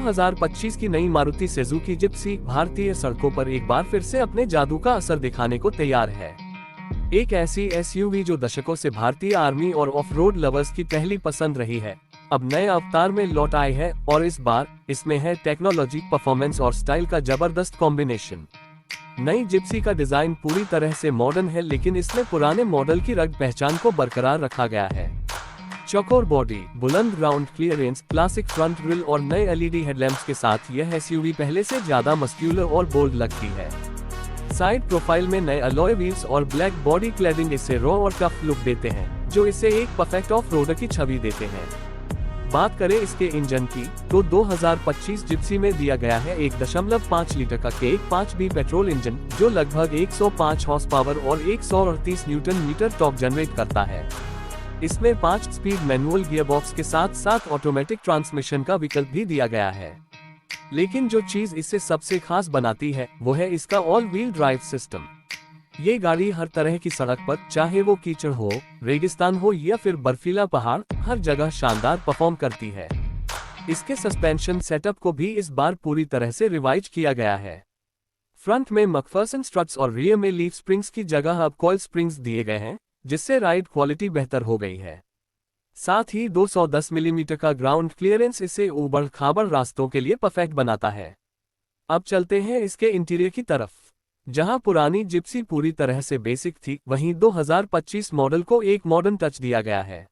2025 की नई Maruti Suzuki Gypsy भारतीय सड़कों पर एक बार फिर से अपने जादू का असर दिखाने को तैयार है। एक ऐसी एसयूवी जो दशकों से भारतीय आर्मी और ऑफ रोड लवर्स की पहली पसंद रही है, अब नए अवतार में लौट आई है और इस बार इसमें है टेक्नोलॉजी, परफॉर्मेंस और स्टाइल का जबरदस्त कॉम्बिनेशन। नई जिप्सी का डिजाइन पूरी तरह से मॉडर्न है, लेकिन इसमें पुराने मॉडल की रग पहचान को बरकरार रखा गया है। चौकोर बॉडी, बुलंद ground clearance, classic front grille और नए एलईडी हेडलैम्प्स के साथ यह एसयूवी पहले से ज्यादा मस्क्यूलर और बोल्ड लगती है। साइड प्रोफाइल में नए अलॉय व्हील्स और ब्लैक बॉडी क्लैडिंग इसे रॉ और टफ लुक देते हैं, जो इसे एक परफेक्ट ऑफ रोडर की छवि देते हैं। बात करें इसके इंजन की, तो 2025 जिप्सी में दिया गया है 1.5 लीटर का K5B पेट्रोल इंजन, जो लगभग 105 हॉर्स पावर और 138 न्यूटन मीटर टॉर्क जनरेट करता है। इसमें 5 स्पीड मैनुअल गियरबॉक्स के साथ साथ ऑटोमेटिक ट्रांसमिशन का विकल्प भी दिया गया है। लेकिन जो चीज इसे सबसे खास बनाती है वो है इसका ऑल व्हील ड्राइव सिस्टम। ये गाड़ी हर तरह की सड़क पर, चाहे वो कीचड़ हो, रेगिस्तान हो या फिर बर्फीला पहाड़, हर जगह शानदार परफॉर्म करती है। इसके सस्पेंशन सेटअप को भी इस बार पूरी तरह से रिवाइज किया गया है। फ्रंट में मैकफर्सन स्ट्रट्स और रियर में लीफ स्प्रिंग्स की जगह अब कॉइल स्प्रिंग्स दिए गए हैं, जिससे राइड क्वालिटी बेहतर हो गई है। साथ ही 210 मिलीमीटर का ग्राउंड क्लियरेंस इसे ऊबड़ खाबड़ रास्तों के लिए परफेक्ट बनाता है। अब चलते हैं इसके इंटीरियर की तरफ। जहां पुरानी जिप्सी पूरी तरह से बेसिक थी, वहीं 2025 मॉडल को एक मॉडर्न टच दिया गया है।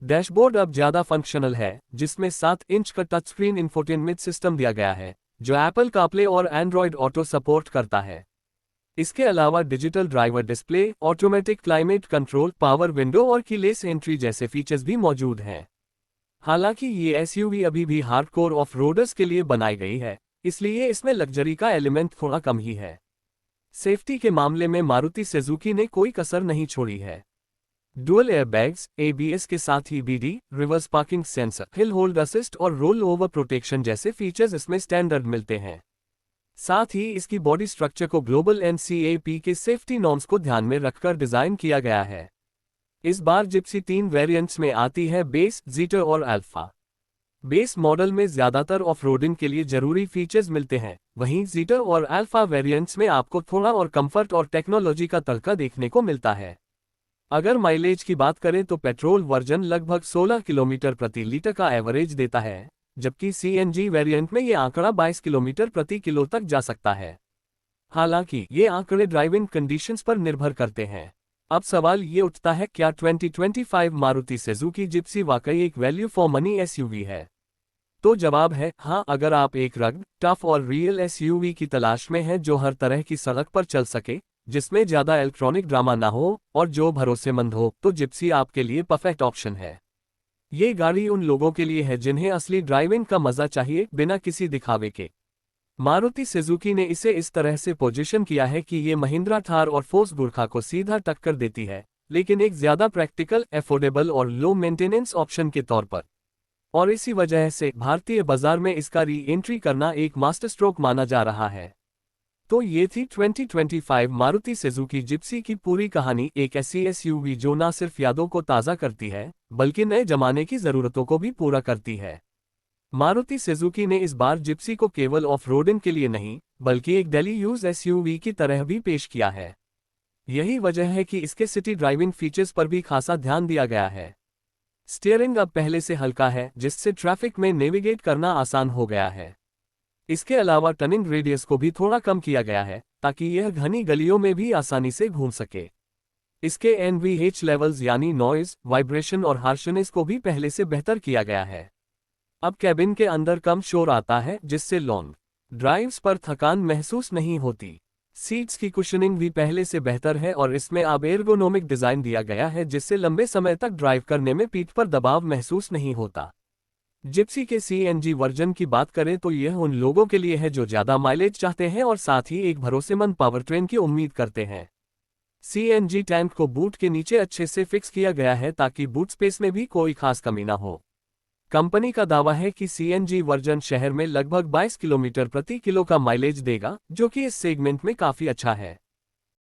डैशबोर्ड अब ज्यादा फंक्शनल है, जिसमें 7 इंच का टच स्क्रीन इंफोटेनमेंट सिस्टम दिया गया है, जो एप्पल कारप्ले और एंड्रॉयड ऑटो सपोर्ट करता है। इसके अलावा digital driver display, automatic climate control, power window और कीलेस एंट्री जैसे फीचर्स भी मौजूद हैं। हालांकि ये एसयूवी अभी भी हार्डकोर ऑफ रोडर्स के लिए बनाई गई है, इसलिए इसमें लग्जरी का एलिमेंट थोड़ा कम ही है। सेफ्टी के मामले में मारुति सुजुकी ने कोई कसर नहीं छोड़ी है। डुअल एयरबैग्स, एबीएस के साथ ही बीडी, reverse parking sensor, hill hold assist और रोल ओवर प्रोटेक्शन जैसे फीचर्स इसमें स्टैंडर्ड मिलते हैं। साथ ही इसकी बॉडी स्ट्रक्चर को ग्लोबल एनसीएपी के सेफ्टी नॉर्म्स को ध्यान में रखकर डिजाइन किया गया है। इस बार जिप्सी 3 वेरिएंट्स में आती है, बेस, जीटर और अल्फा। बेस मॉडल में ज्यादातर ऑफ-रोडिंग के लिए जरूरी फीचर्स मिलते हैं, वहीं जीटर और अल्फा वेरिएंट्स में आपको थोड़ा और कंफर्ट और टेक्नोलॉजी का तड़का देखने को मिलता है। अगर माइलेज की बात करें तो पेट्रोल वर्जन लगभग 16 किलोमीटर प्रति लीटर का एवरेज देता है, जबकि सीएनजी वेरिएंट में ये आंकड़ा 22 किलोमीटर प्रति किलो तक जा सकता है। हालांकि ये आंकड़े ड्राइविंग कंडीशंस पर निर्भर करते हैं। अब सवाल ये उठता है, क्या 2025 मारुति सुजुकी जिप्सी वाकई एक वैल्यू फॉर मनी एसयूवी है? तो जवाब है हाँ, अगर आप एक रग्ड, टफ और रियल एसयूवी की तलाश में हैं जो हर तरह की सड़क पर चल सके, जिसमें ज्यादा इलेक्ट्रॉनिक ड्रामा ना हो और जो भरोसेमंद हो, तो जिप्सी आपके लिए परफेक्ट ऑप्शन है। ये गाड़ी उन लोगों के लिए है जिन्हें असली ड्राइविंग का मजा चाहिए, बिना किसी दिखावे के। मारुति सुजुकी ने इसे इस तरह से पोजीशन किया है कि ये महिंद्रा थार और फोर्स बुरखा को सीधा टक्कर देती है, लेकिन एक ज्यादा प्रैक्टिकल, अफोर्डेबल और लो मेंटेनेंस ऑप्शन के तौर पर। और इसी वजह से भारतीय बाजार में इसका री एंट्री करना एक मास्टर स्ट्रोक माना जा रहा है। तो ये थी 2025 मारुति सुजुकी जिप्सी की पूरी कहानी, एक ऐसी एसयूवी जो न सिर्फ यादों को ताज़ा करती है, बल्कि नए जमाने की ज़रूरतों को भी पूरा करती है। मारुति सुजुकी ने इस बार जिप्सी को केवल ऑफ रोडिंग के लिए नहीं, बल्कि एक डेली यूज एसयूवी की तरह भी पेश किया है। यही वजह है कि इसके सिटी ड्राइविंग फीचर्स पर भी खासा ध्यान दिया गया है। स्टीयरिंग अब पहले से हल्का है, जिससे ट्रैफिक में नेविगेट करना आसान हो गया है। इसके अलावा टर्निंग रेडियस को भी थोड़ा कम किया गया है, ताकि यह घनी गलियों में भी आसानी से घूम सके। इसके एनवीएच लेवल्स यानी नॉइज, वाइब्रेशन और हार्शनेस को भी पहले से बेहतर किया गया है। अब कैबिन के अंदर कम शोर आता है, जिससे लॉन्ग ड्राइव्स पर थकान महसूस नहीं होती। सीट्स की कुशनिंग भी पहले से बेहतर है और इसमें अब एर्गोनोमिक डिजाइन दिया गया है, जिससे लंबे समय तक ड्राइव करने में पीठ पर दबाव महसूस नहीं होता। जिप्सी के सीएनजी वर्जन की बात करें तो यह उन लोगों के लिए है जो ज्यादा माइलेज चाहते हैं और साथ ही एक भरोसेमंद पावरट्रेन की उम्मीद करते हैं। सीएनजी टैंक को बूट के नीचे अच्छे से फिक्स किया गया है ताकि बूट स्पेस में भी कोई खास कमी ना हो। कंपनी का दावा है कि सीएनजी वर्जन शहर में लगभग 22 किलोमीटर प्रति किलो का माइलेज देगा, जो कि इस सेगमेंट में काफी अच्छा है।